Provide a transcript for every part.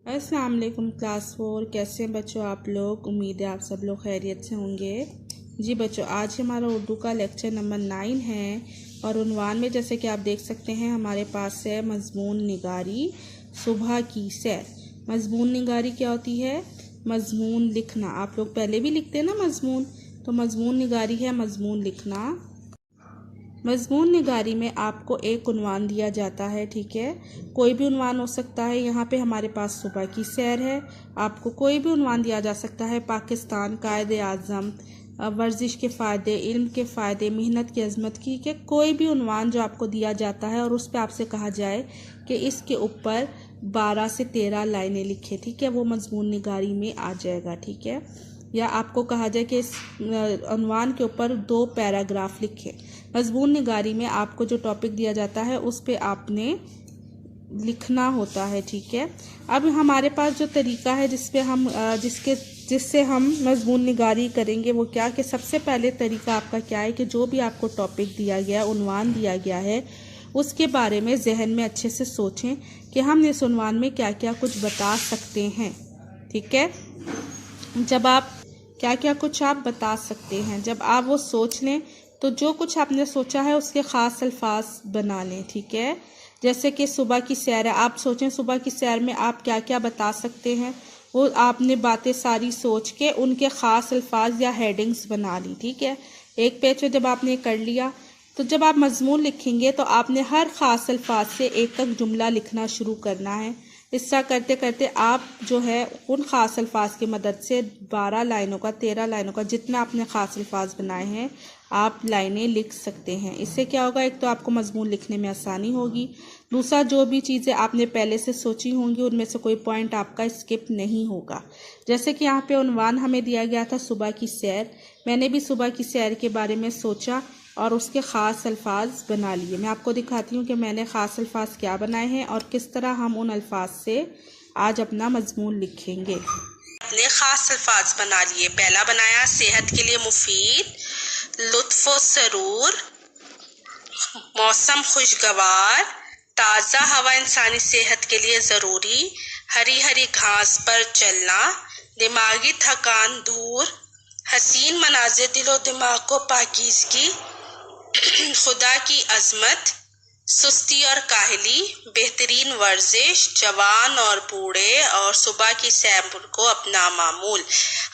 अस्सलाम वालेकुम क्लास 4। कैसे हैं बच्चों आप लोग? उम्मीद है आप सब लोग खैरियत से होंगे। जी बच्चों, आज हमारा उर्दू का लेक्चर नंबर 9 है और उन्वान में जैसे कि आप देख सकते हैं हमारे पास है मज़मून निगारी सुबह की सैर। मज़मून निगारी क्या होती है? मज़मून लिखना। आप लोग पहले भी लिखते हैं ना मज़मून, तो मज़मून निगारी है मज़मून लिखना। मज़मून निगारी में आपको एक उन्वान दिया जाता है, ठीक है। कोई भी उन्वान हो सकता है। यहाँ पे हमारे पास सुबह की सैर है, आपको कोई भी उन्वान दिया जा सकता है। पाकिस्तान, कायदे आज़म, वर्जिश के फ़ायदे, इल्म के फ़ायदे, मेहनत की अज़मत की के कोई भी उन्वान जो आपको दिया जाता है और उस पर आपसे कहा जाए कि इसके ऊपर 12 से 13 लाइनें लिखे, ठीक है, वो मज़मून निगारी में आ जाएगा, ठीक है। या आपको कहा जाए कि इस उन्वान के ऊपर 2 पैराग्राफ लिखे। मज़मून निगारी में आपको जो टॉपिक दिया जाता है उस पे आपने लिखना होता है, ठीक है। अब हमारे पास जो तरीका है जिससे हम मज़मून निगारी करेंगे वो क्या कि सबसे पहले तरीका आपका क्या है कि जो भी आपको टॉपिक दिया गया, उन्वान दिया गया है, उसके बारे में जहन में अच्छे से सोचें कि हम इस उन्वान में क्या क्या कुछ बता सकते हैं, ठीक है। जब आप क्या क्या कुछ आप बता सकते हैं, जब आप वो सोच लें तो जो कुछ आपने सोचा है उसके ख़ास अल्फाज बना लें, ठीक है। जैसे कि सुबह की सैर है, आप सोचें सुबह की सैर में आप क्या क्या बता सकते हैं, वो आपने बातें सारी सोच के उनके ख़ास अल्फाज या हेडिंग्स बना ली, ठीक है। एक पेज पे जब आपने कर लिया तो जब आप मजमून लिखेंगे तो आपने हर ख़ास अल्फाज से एक एक जुमला लिखना शुरू करना है। इस करते करते आप जो है उन ख़ास अल्फाज की मदद से 12 लाइनों का, 13 लाइनों का, जितना आपने ख़ास अल्फाज बनाए हैं आप लाइनें लिख सकते हैं। इससे क्या होगा, एक तो आपको मजमून लिखने में आसानी होगी, दूसरा जो भी चीज़ें आपने पहले से सोची होंगी उनमें से कोई पॉइंट आपका स्किप नहीं होगा। जैसे कि यहाँ पे उन्वान हमें दिया गया था सुबह की सैर, मैंने भी सुबह की सैर के बारे में सोचा और उसके ख़ास अल्फाज बना लिए। मैं आपको दिखाती हूँ कि मैंने ख़ास अल्फाज क्या बनाए हैं और किस तरह हम उन अल्फाज से आज अपना मजमून लिखेंगे। अपने ख़ास अल्फाज बना लिए। पहला बनाया सेहत के लिए मुफीद, लुत्फ़ सरूर, मौसम खुशगवार, ताज़ा हवा इंसानी सेहत के लिए ज़रूरी, हरी हरी घास पर चलना, दिमागी थकान दूर, हसीन मनाज़िर दिलो दिमाग को पाकीज़गी, खुदा की अजमत, सुस्ती और काहली, बेहतरीन वर्जिश, जवान और बूढ़े और सुबह की सैर को अपना मामूल।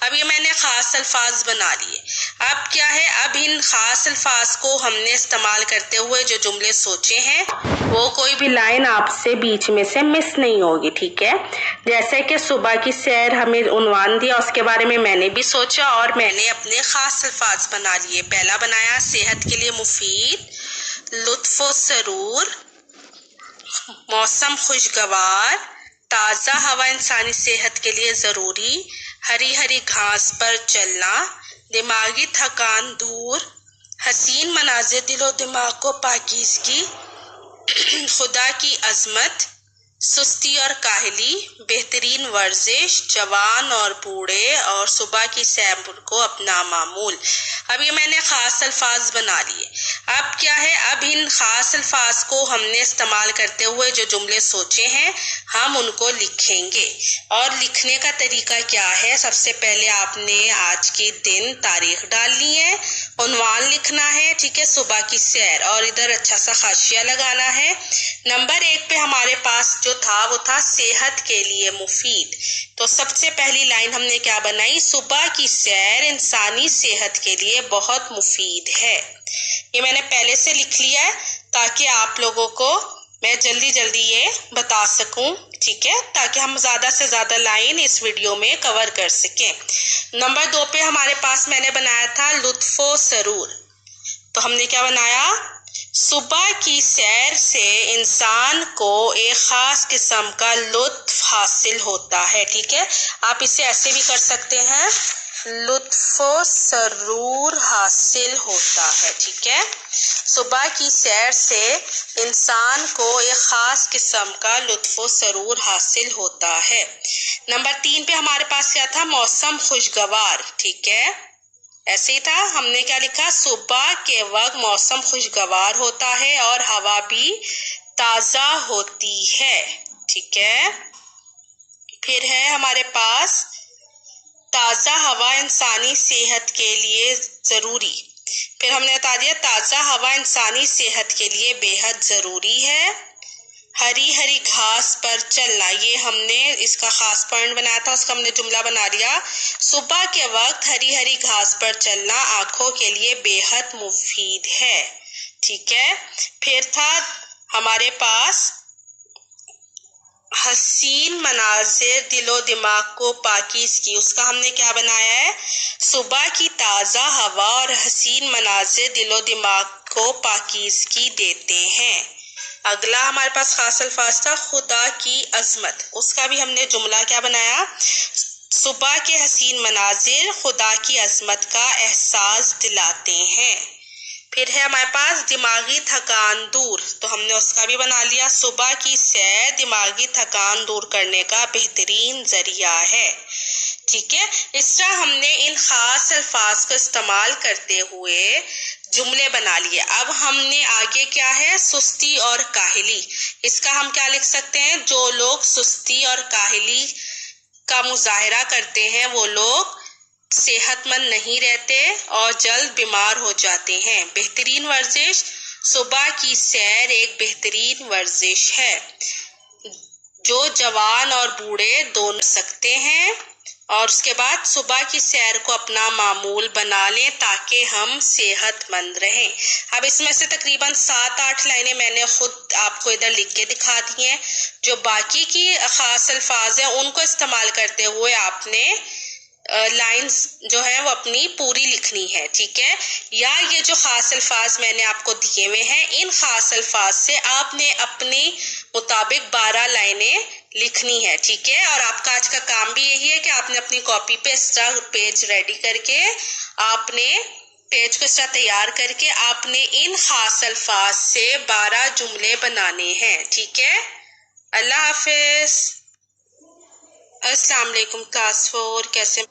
अब ये मैंने ख़ास अल्फाज बना लिए। अब क्या है, अब इन ख़ास अल्फाज को हमने इस्तेमाल करते हुए जो जुमले सोचे हैं वो कोई भी लाइन आपसे बीच में से मिस नहीं होगी, ठीक है। जैसे कि सुबह की सैर हमें उन्वान दिया, उसके बारे में मैंने भी सोचा और मैंने अपने ख़ास अल्फाज बना लिए। पहला बनाया सेहत के लिए मुफीद, लुत्फ़ सरूर, मौसम खुशगवार, ताज़ा हवा इंसानी सेहत के लिए ज़रूरी, हरी हरी घास पर चलना, दिमागी थकान दूर, हसीन मनाज़िर दिलो दिमाग को पाकीज़गी, खुदा की अजमत, सुस्ती और काहली, बेहतरीन वर्जिश, जवान और बूढ़े और सुबह की सैर को अपना मामूल। अब ये मैंने ख़ास अल्फाज बना लिए। अब क्या है, अब इन ख़ास अल्फाज को हमने इस्तेमाल करते हुए जो जुमले सोचे हैं हम उनको लिखेंगे। और लिखने का तरीका क्या है, सबसे पहले आपने आज के दिन तारीख डालनी है, उन्वान लिखना है, ठीक है, सुबह की सैर, और इधर अच्छा सा हाशिया लगाना है। नंबर 1 पे हमारे पास जो था वो था सेहत के लिए मुफीद। तो सबसे पहली लाइन हमने क्या बनाई, सुबह की सैर इंसानी सेहत के लिए बहुत मुफीद है। ये मैंने पहले से लिख लिया है ताकि आप लोगों को मैं जल्दी जल्दी ये बता सकूं, ठीक है, ताकि हम ज़्यादा से ज़्यादा लाइन इस वीडियो में कवर कर सकें। नंबर 2 पे हमारे पास मैंने बनाया था लुत्फ़ सरूर। तो हमने क्या बनाया, सुबह की सैर से इंसान को एक ख़ास किस्म का लुत्फ़ हासिल होता है, ठीक है। आप इसे ऐसे भी कर सकते हैं, लुत्फ़ सरूर हासिल होता है, ठीक है। सुबह की सैर से इंसान को एक ख़ास किस्म का लुत्फ़ सरूर हासिल होता है। नंबर 3 पे हमारे पास क्या था, मौसम खुशगवार, ठीक है, ऐसे ही था। हमने क्या लिखा, सुबह के वक्त मौसम खुशगवार होता है और हवा भी ताज़ा होती है, ठीक है। پھر ہے ہمارے پاس تازہ ہوا انسانی صحت کے لیے ضروری. پھر ہم نے بتا دیا تازہ ہوا انسانی صحت کے لیے بے حد ضروری ہے. ہری ہری گھاس پر چلنا، یہ ہم نے اس کا خاص پوائنٹ بنایا تھا، اس کا ہم نے جملہ بنا لیا. صبح کے وقت ہری ہری گھاس پر چلنا آنکھوں کے لیے بے حد مفید ہے. ٹھیک ہے. پھر تھا ہمارے پاس حسین مناظر دل و دماغ کو پاکیز کی، اس کا ہم نے کیا بنایا ہے؟ صبح کی تازہ ہوا اور حسین مناظر دل و دماغ کو پاکیزگی دیتے ہیں. اگلا ہمارے پاس خاص الفاظ تھا خدا کی عظمت، اس کا بھی ہم نے جملہ کیا بنایا؟ صبح کے حسین مناظر خدا کی عظمت کا احساس دلاتے ہیں. پھر ہے ہمارے پاس دماغی تھکان دور، تو ہم نے اس کا بھی بنا لیا صبح کی سیر دماغی تھکان دور کرنے کا بہترین ذریعہ ہے. ٹھیک ہے. اس طرح ہم نے ان خاص الفاظ کو استعمال کرتے ہوئے جملے بنا لیے. اب ہم نے آگے کیا ہے؟ سستی اور کاہلی. اس کا ہم کیا لکھ سکتے ہیں؟ جو لوگ سستی اور کاہلی کا مظاہرہ کرتے ہیں وہ لوگ صحت مند نہیں رہتے اور جلد بیمار ہو جاتے ہیں. بہترین ورزش، صبح کی سیر ایک بہترین ورزش ہے جو جوان اور بوڑھے دونوں سکتے ہیں. اور اس کے بعد صبح کی سیر کو اپنا معمول بنا لیں تاکہ ہم صحت مند رہیں. اب اس میں سے تقریباً 7-8 لائنیں میں نے خود آپ کو ادھر لکھ کے دکھا دی ہیں. جو باقی کی خاص الفاظ ہیں ان کو استعمال کرتے ہوئے آپ نے لائنز جو ہے وہ اپنی پوری لکھنی ہے. ٹھیک ہے. یا یہ جو خاص الفاظ میں نے آپ کو دیے ہوئے ہیں ان خاص الفاظ سے آپ نے اپنی مطابق 12 لائنیں لکھنی ہے. ٹھیک ہے. اور آپ کا آج کا کام بھی یہی ہے کہ آپ نے اپنی کاپی پہ اس طرح پیج ریڈی کر کے آپ نے پیج کو اس طرح تیار کر کے آپ نے ان خاص الفاظ سے 12 جملے بنانے ہیں. ٹھیک ہے. اللہ حافظ. السلام علیکم کلاس 4 کیسے